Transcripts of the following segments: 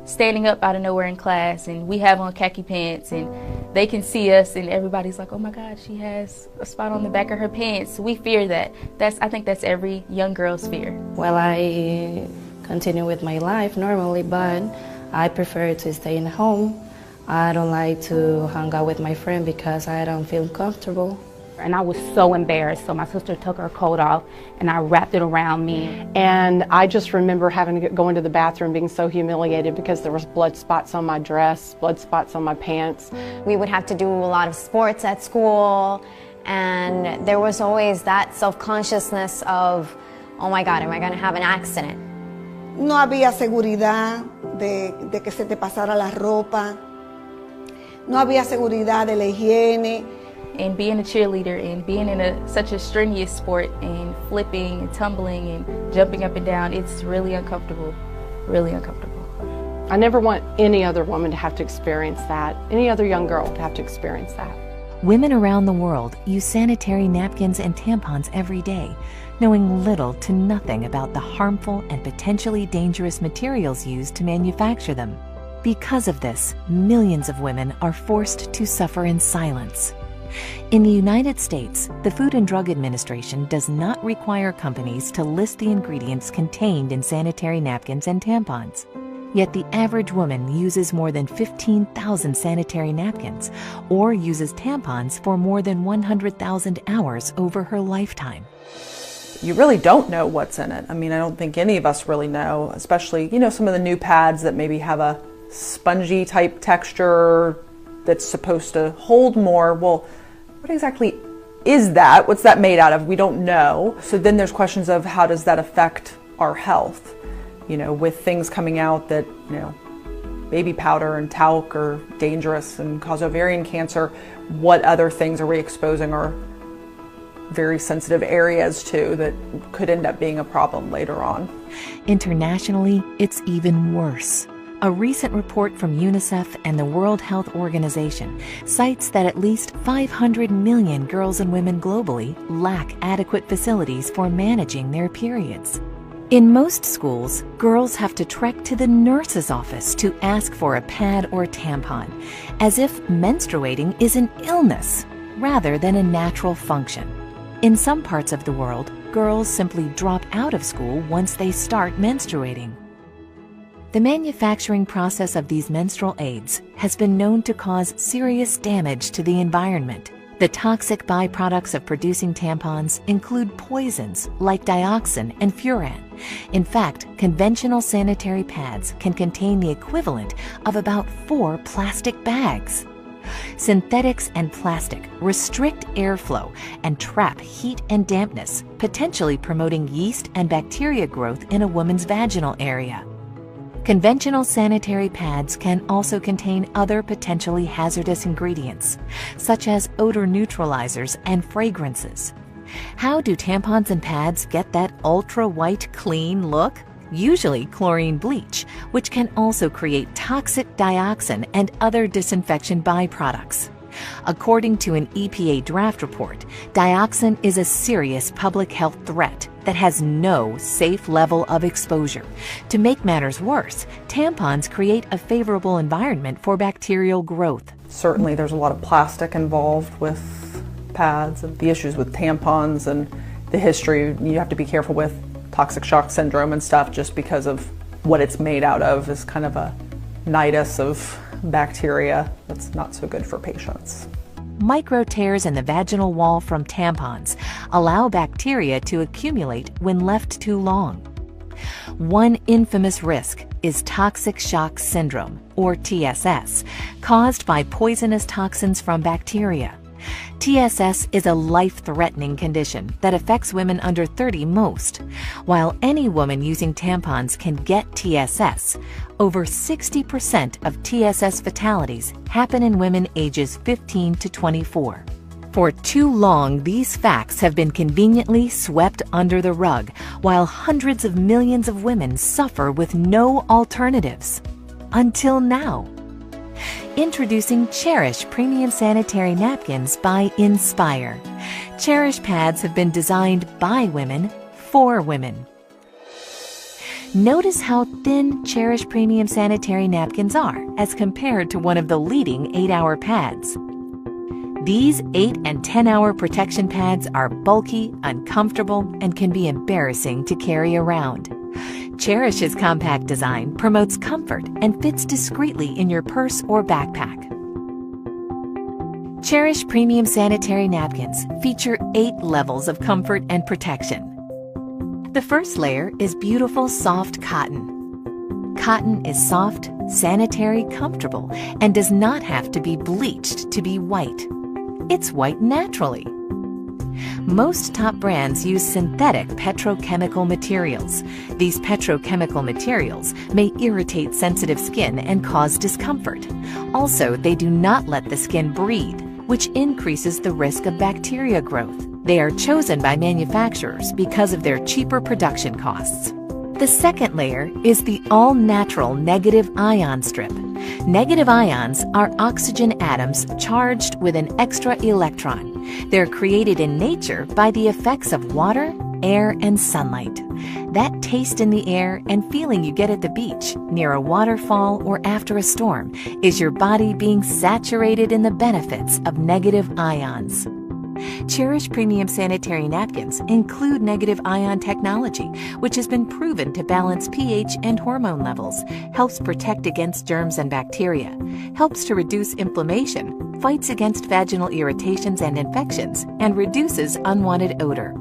standing up out of nowhere in class and we have on khaki pants and they can see us and everybody's like, oh my God, she has a spot on the back of her pants. We fear that. I think that's every young girl's fear. Well, I continue with my life normally, but I prefer to stay in home. I don't like to hang out with my friend because I don't feel comfortable. And I was so embarrassed, so my sister took her coat off and I wrapped it around me. And I just remember having to go into the bathroom being so humiliated because there was blood spots on my dress, blood spots on my pants. We would have to do a lot of sports at school, and there was always that self-consciousness of, oh my God, am I going to have an accident? No había seguridad de que se te pasara la ropa. No había seguridad de la higiene. And being a cheerleader and being in such a strenuous sport and flipping and tumbling and jumping up and down, it's really uncomfortable, really uncomfortable. I never want any other woman to have to experience that, any other young girl to have to experience that. Women around the world use sanitary napkins and tampons every day, knowing little to nothing about the harmful and potentially dangerous materials used to manufacture them. Because of this, millions of women are forced to suffer in silence. In the United States, the Food and Drug Administration does not require companies to list the ingredients contained in sanitary napkins and tampons. Yet the average woman uses more than 15,000 sanitary napkins or uses tampons for more than 100,000 hours over her lifetime. You really don't know what's in it. I mean, I don't think any of us really know, especially, some of the new pads that maybe have a spongy type texture that's supposed to hold more. Well, what exactly is that? What's that made out of? We don't know. So then there's questions of how does that affect our health? With things coming out that, baby powder and talc are dangerous and cause ovarian cancer, what other things are we exposing our very sensitive areas to that could end up being a problem later on? Internationally, it's even worse. A recent report from UNICEF and the World Health Organization cites that at least 500 million girls and women globally lack adequate facilities for managing their periods. In most schools, girls have to trek to the nurse's office to ask for a pad or tampon, as if menstruating is an illness rather than a natural function. In some parts of the world, girls simply drop out of school once they start menstruating. The manufacturing process of these menstrual aids has been known to cause serious damage to the environment. The toxic byproducts of producing tampons include poisons like dioxin and furan. In fact, conventional sanitary pads can contain the equivalent of about 4 plastic bags. Synthetics and plastic restrict airflow and trap heat and dampness, potentially promoting yeast and bacteria growth in a woman's vaginal area. Conventional sanitary pads can also contain other potentially hazardous ingredients, such as odor neutralizers and fragrances. How do tampons and pads get that ultra-white clean look? Usually chlorine bleach, which can also create toxic dioxin and other disinfection byproducts. According to an EPA draft report, dioxin is a serious public health threat that has no safe level of exposure. To make matters worse, tampons create a favorable environment for bacterial growth. Certainly there's a lot of plastic involved with pads and the issues with tampons and the history. You have to be careful with toxic shock syndrome and stuff just because of what it's made out of is kind of a nidus of bacteria that's not so good for patients. Micro tears in the vaginal wall from tampons allow bacteria to accumulate when left too long. One infamous risk is toxic shock syndrome, or TSS, caused by poisonous toxins from bacteria. TSS is a life-threatening condition that affects women under 30 most. While any woman using tampons can get TSS, over 60% of TSS fatalities happen in women ages 15 to 24. For too long, these facts have been conveniently swept under the rug, while hundreds of millions of women suffer with no alternatives. Until now. Introducing Cherish Premium Sanitary Napkins by Nspire. Cherish pads have been designed by women for women. Notice how thin Cherish Premium Sanitary Napkins are as compared to one of the leading 8-hour pads. These 8 and 10-hour protection pads are bulky, uncomfortable, and can be embarrassing to carry around. Cherish's compact design promotes comfort and fits discreetly in your purse or backpack. Cherish Premium Sanitary Napkins feature 8 levels of comfort and protection. The first layer is beautiful, soft cotton. Cotton is soft, sanitary, comfortable, and does not have to be bleached to be white. It's white naturally. Most top brands use synthetic petrochemical materials. These petrochemical materials may irritate sensitive skin and cause discomfort. Also, they do not let the skin breathe, which increases the risk of bacteria growth. They are chosen by manufacturers because of their cheaper production costs. The second layer is the all-natural negative ion strip. Negative ions are oxygen atoms charged with an extra electron. They're created in nature by the effects of water, air, and sunlight. That taste in the air and feeling you get at the beach, near a waterfall, or after a storm is your body being saturated in the benefits of negative ions. Cherish Premium Sanitary Napkins include negative ion technology, which has been proven to balance pH and hormone levels, helps protect against germs and bacteria, helps to reduce inflammation, fights against vaginal irritations and infections, and reduces unwanted odor.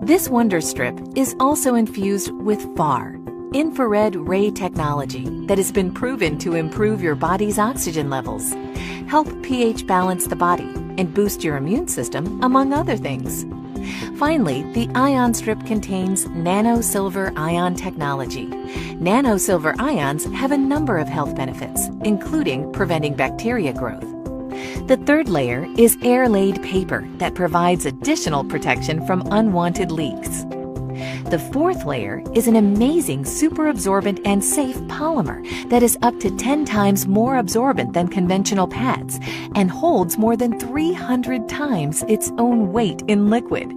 This Wonder Strip is also infused with FAR, infrared ray technology, that has been proven to improve your body's oxygen levels, help pH balance the body, and boost your immune system, among other things. Finally, the ion strip contains nano-silver ion technology. Nano-silver ions have a number of health benefits, including preventing bacteria growth. The third layer is air-laid paper that provides additional protection from unwanted leaks. The fourth layer is an amazing super absorbent and safe polymer that is up to 10 times more absorbent than conventional pads and holds more than 300 times its own weight in liquid.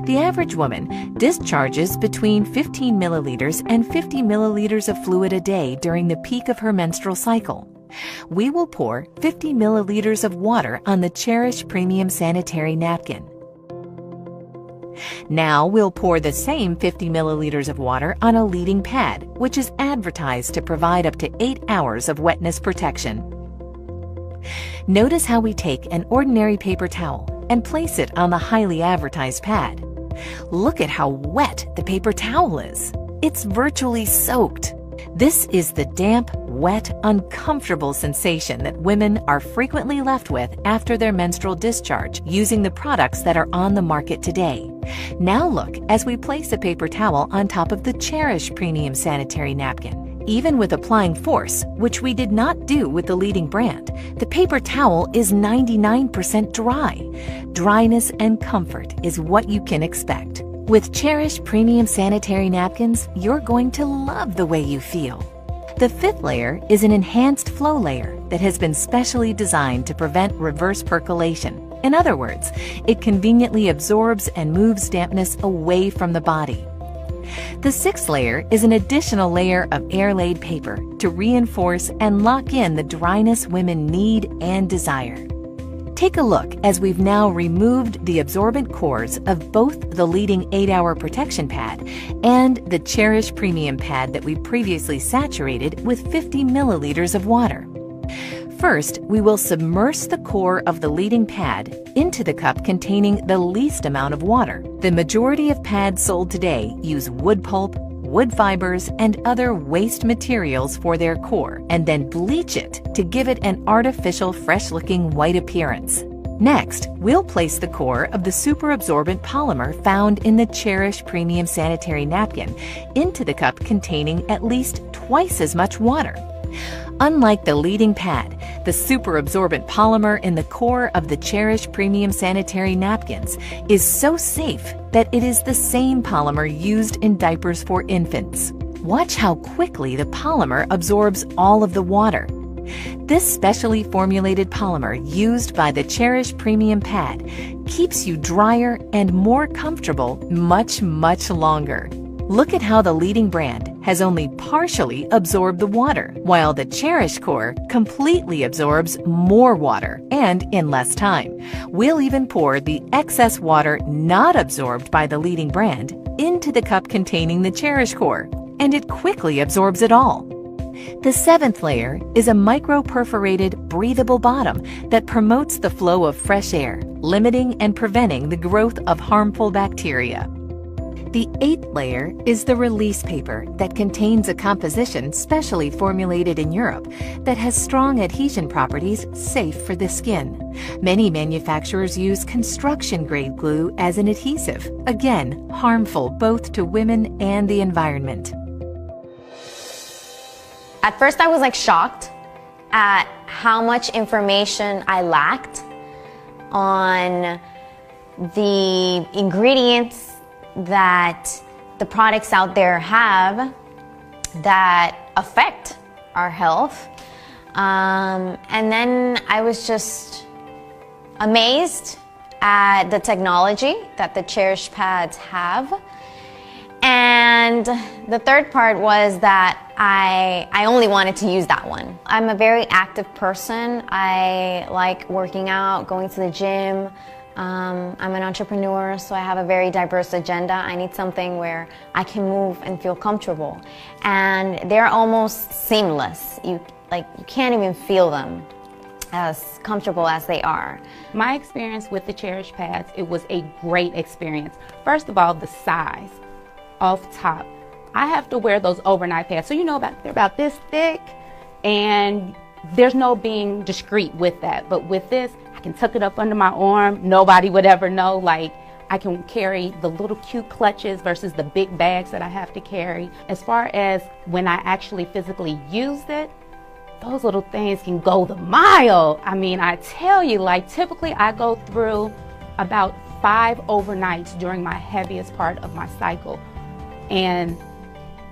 The average woman discharges between 15 milliliters and 50 milliliters of fluid a day during the peak of her menstrual cycle. We will pour 50 milliliters of water on the Cherish Premium Sanitary Napkin. Now we'll pour the same 50 milliliters of water on a leading pad, which is advertised to provide up to 8 hours of wetness protection. Notice how we take an ordinary paper towel and place it on the highly advertised pad. Look at how wet the paper towel is. It's virtually soaked. This is the damp, wet, uncomfortable sensation that women are frequently left with after their menstrual discharge using the products that are on the market today. Now look as we place a paper towel on top of the Cherish Premium Sanitary Napkin. Even with applying force, which we did not do with the leading brand, the paper towel is 99% dry. Dryness and comfort is what you can expect. With Cherish Premium Sanitary Napkins, you're going to love the way you feel. The fifth layer is an enhanced flow layer that has been specially designed to prevent reverse percolation. In other words, it conveniently absorbs and moves dampness away from the body. The sixth layer is an additional layer of air-laid paper to reinforce and lock in the dryness women need and desire. Take a look as we've now removed the absorbent cores of both the leading 8-hour protection pad and the Cherish Premium pad that we previously saturated with 50 milliliters of water. First, we will submerge the core of the leading pad into the cup containing the least amount of water. The majority of pads sold today use wood pulp, wood fibers, and other waste materials for their core, and then bleach it to give it an artificial, fresh-looking white appearance. Next, we'll place the core of the super absorbent polymer found in the Cherish Premium Sanitary Napkin into the cup containing at least twice as much water. Unlike the leading pad, the super absorbent polymer in the core of the Cherish Premium Sanitary Napkins is so safe that it is the same polymer used in diapers for infants. Watch how quickly the polymer absorbs all of the water. This specially formulated polymer used by the Cherish Premium pad keeps you drier and more comfortable much, much longer. Look at how the leading brand has only partially absorbed the water, while the Cherish core completely absorbs more water and in less time. We'll even pour the excess water not absorbed by the leading brand into the cup containing the Cherish core, and it quickly absorbs it all. The seventh layer is a micro-perforated, breathable bottom that promotes the flow of fresh air, limiting and preventing the growth of harmful bacteria. The eighth layer is the release paper that contains a composition specially formulated in Europe that has strong adhesion properties safe for the skin. Many manufacturers use construction-grade glue as an adhesive, again, harmful both to women and the environment. At first I was like shocked at how much information I lacked on the ingredients that the products out there have that affect our health. And then I was just amazed at the technology that the Cherish pads have. And the third part was that I only wanted to use that one. I'm a very active person. I like working out, going to the gym. I'm an entrepreneur, so I have a very diverse agenda. I need something where I can move and feel comfortable. And they're almost seamless. You can't even feel them as comfortable as they are. My experience with the Cherish pads, it was a great experience. First of all, the size. Off top, I have to wear those overnight pads, so they're about this thick, and there's no being discreet with that. But with this, I can tuck it up under my arm. Nobody would ever know. Like, I can carry the little cute clutches versus the big bags that I have to carry. As far as when I actually physically used it, those little things can go the mile. I mean, I tell you, like, typically I go through about 5 overnights during my heaviest part of my cycle. And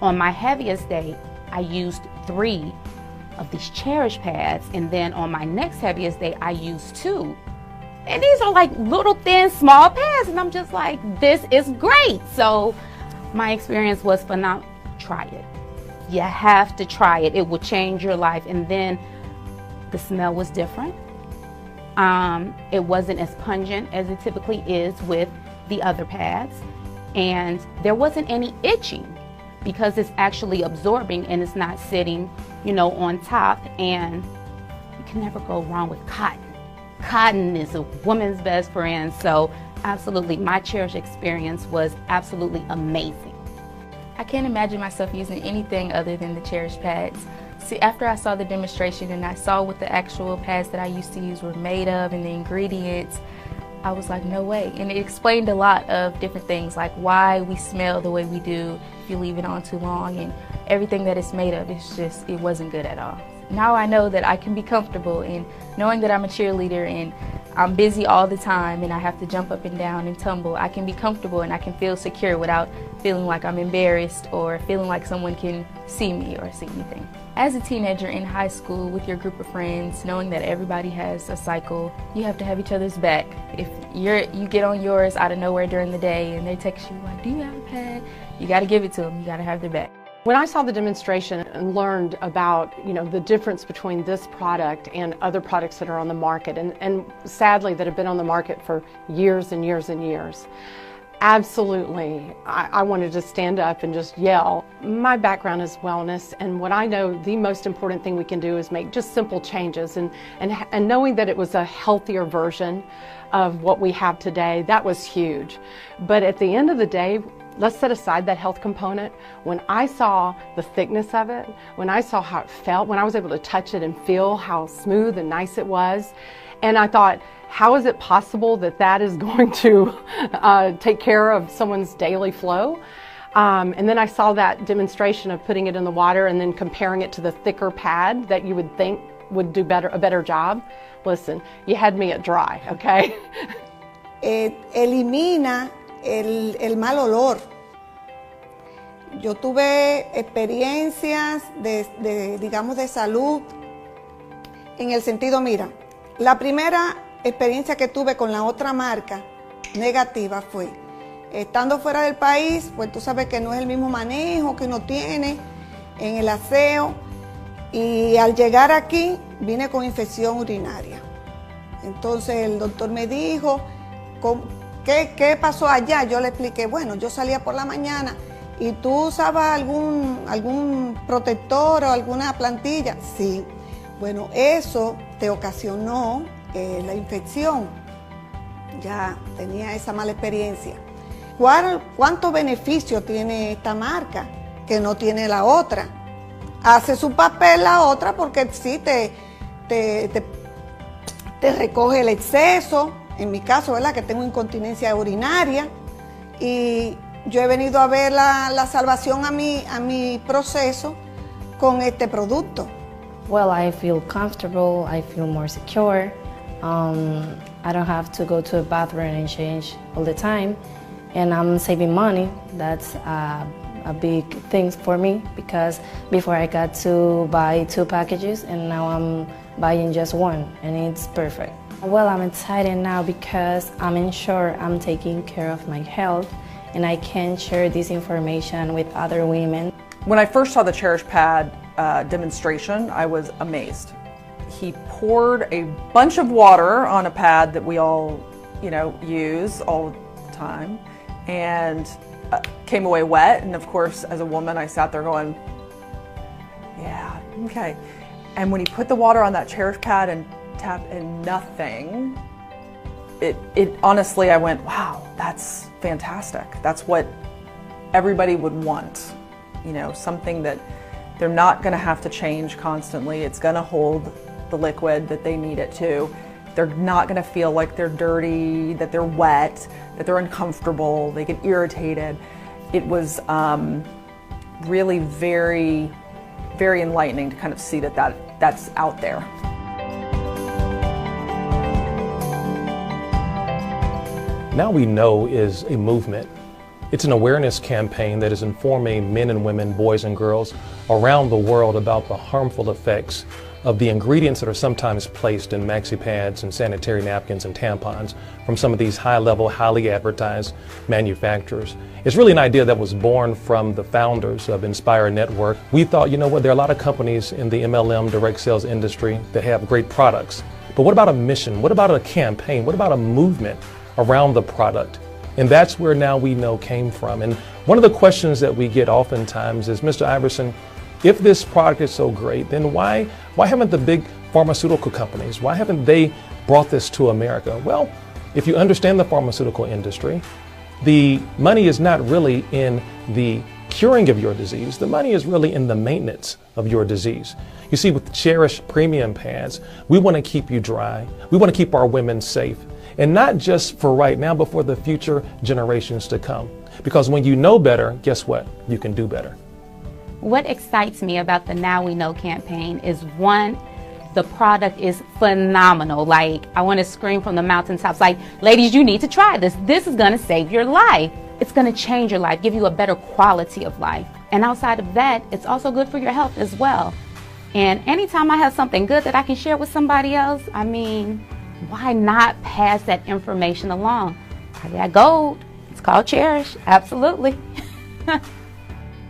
on my heaviest day, I used 3 of these Cherish pads, and then on my next heaviest day, I used 2. And these are like little thin, small pads, and I'm just like, this is great. So my experience was phenomenal. Try it. You have to try it. It will change your life. And then the smell was different. It wasn't as pungent as it typically is with the other pads. And there wasn't any itching because it's actually absorbing and it's not sitting, on top. And you can never go wrong with cotton. Cotton is a woman's best friend. So absolutely, my Cherish experience was absolutely amazing. I can't imagine myself using anything other than the Cherish pads. See, after I saw the demonstration and I saw what the actual pads that I used to use were made of and the ingredients, I was like, no way. And it explained a lot of different things, like why we smell the way we do if you leave it on too long, and everything that it's made of. It wasn't good at all. Now I know that I can be comfortable in knowing that I'm a cheerleader and I'm busy all the time and I have to jump up and down and tumble. I can be comfortable and I can feel secure without feeling like I'm embarrassed or feeling like someone can see me or see anything. As a teenager in high school with your group of friends, knowing that everybody has a cycle, you have to have each other's back. If you get on yours out of nowhere during the day and they text you like, do you have a pad? You got to give it to them. You got to have their back. When I saw the demonstration and learned about, the difference between this product and other products that are on the market, and sadly that have been on the market for years and years and years, absolutely, I wanted to stand up and just yell. My background is wellness, and what I know the most important thing we can do is make just simple changes, and knowing that it was a healthier version of what we have today, that was huge. But at the end of the day, let's set aside that health component. When I saw the thickness of it, when I saw how it felt, when I was able to touch it and feel how smooth and nice it was, and I thought, how is it possible that that is going to take care of someone's daily flow? And then I saw that demonstration of putting it in the water and then comparing it to the thicker pad that you would think would do a better job. Listen, you had me at dry, okay? Elimina el mal olor. Yo tuve experiencias digamos, de salud en el sentido, mira, la primera experiencia que tuve con la otra marca negativa fue Estando fuera del país, pues tú sabes que no es el mismo manejo que uno tiene en el aseo. Y al llegar aquí, vine con infección urinaria. Entonces el doctor me dijo, ¿qué pasó allá? Yo le expliqué, bueno, yo salía por la mañana y tú usabas algún protector o alguna plantilla. Sí, bueno, eso te ocasionó la infección. Ya tenía esa mala experiencia. ¿Cuántos beneficios tiene esta marca que no tiene la otra? Hace su papel la otra porque sí te recoge el exceso, en mi caso, ¿verdad? Que tengo incontinencia urinaria, y yo he venido a ver la salvación a mi proceso con este producto. Well, I feel comfortable, I feel more secure. I don't have to go to a bathroom and change all the time, and I'm saving money. That's a big thing for me, because before I got to buy 2 packages and now I'm buying just 1, and it's perfect. Well, I'm excited now because I'm sure I'm taking care of my health and I can share this information with other women. When I first saw the Cherish Pad demonstration, I was amazed. He poured a bunch of water on a pad that we all, use all the time, and came away wet. And of course, as a woman, I sat there going, yeah, okay. And when he put the water on that Cherish Pad and tapped and nothing, it honestly, I went, wow, that's fantastic. That's what everybody would want. Something that they're not gonna have to change constantly. It's gonna hold the liquid that they need it to. They're not gonna feel like they're dirty, that they're wet, that they're uncomfortable, they get irritated. It was really very, very enlightening to kind of see that's out there. Now We Know is a movement. It's an awareness campaign that is informing men and women, boys and girls around the world about the harmful effects of the ingredients that are sometimes placed in maxi pads and sanitary napkins and tampons from some of these high-level, highly advertised manufacturers. It's really an idea that was born from the founders of Nspire Network. We thought, there are a lot of companies in the MLM direct sales industry that have great products. But what about a mission? What about a campaign? What about a movement around the product? And that's where Now We Know came from. And one of the questions that we get oftentimes is, Mr. Iverson, if this product is so great, then why haven't the big pharmaceutical companies, why haven't they brought this to America? Well, if you understand the pharmaceutical industry, the money is not really in the curing of your disease. The money is really in the maintenance of your disease. You see, with the Cherish premium pads, we want to keep you dry. We want to keep our women safe. And not just for right now, but for the future generations to come. Because when you know better, guess what? You can do better. What excites me about the Now We Know campaign is, one, the product is phenomenal. Like, I want to scream from the mountaintops, like, ladies, you need to try this. This is going to save your life. It's going to change your life, give you a better quality of life. And outside of that, it's also good for your health as well. And anytime I have something good that I can share with somebody else, I mean, why not pass that information along? I got gold. It's called Cherish. Absolutely.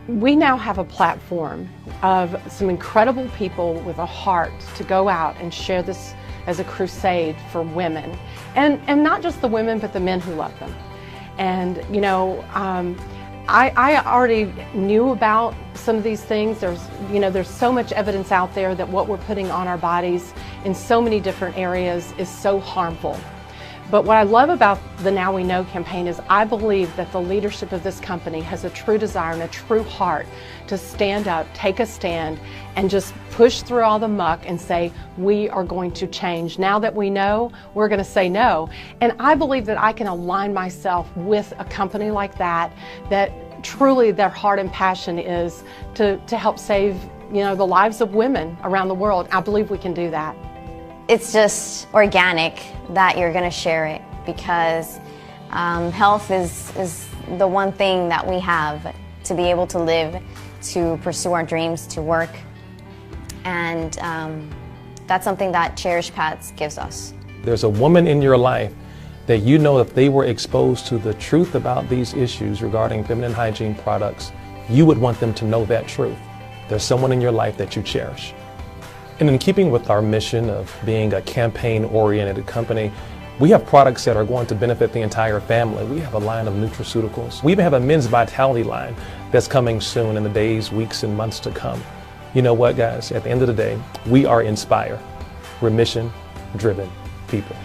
We now have a platform of some incredible people with a heart to go out and share this as a crusade for women. And not just the women, but the men who love them. And, I already knew about some of these things. There's so much evidence out there that what we're putting on our bodies in so many different areas is so harmful. But what I love about the Now We Know campaign is I believe that the leadership of this company has a true desire and a true heart to stand up, take a stand, and just push through all the muck and say, we are going to change. Now that we know, we're going to say no. And I believe that I can align myself with a company like that truly their heart and passion is to help save, the lives of women around the world. I believe we can do that. It's just organic that you're going to share it, because health is the one thing that we have to be able to live, to pursue our dreams, to work. And that's something that Cherish Pads gives us. There's a woman in your life that you know if they were exposed to the truth about these issues regarding feminine hygiene products, you would want them to know that truth. There's someone in your life that you cherish. And in keeping with our mission of being a campaign-oriented company, we have products that are going to benefit the entire family. We have a line of nutraceuticals. We even have a men's vitality line that's coming soon in the days, weeks, and months to come. You know what, guys? At the end of the day, we are Nspire. We're mission-driven people.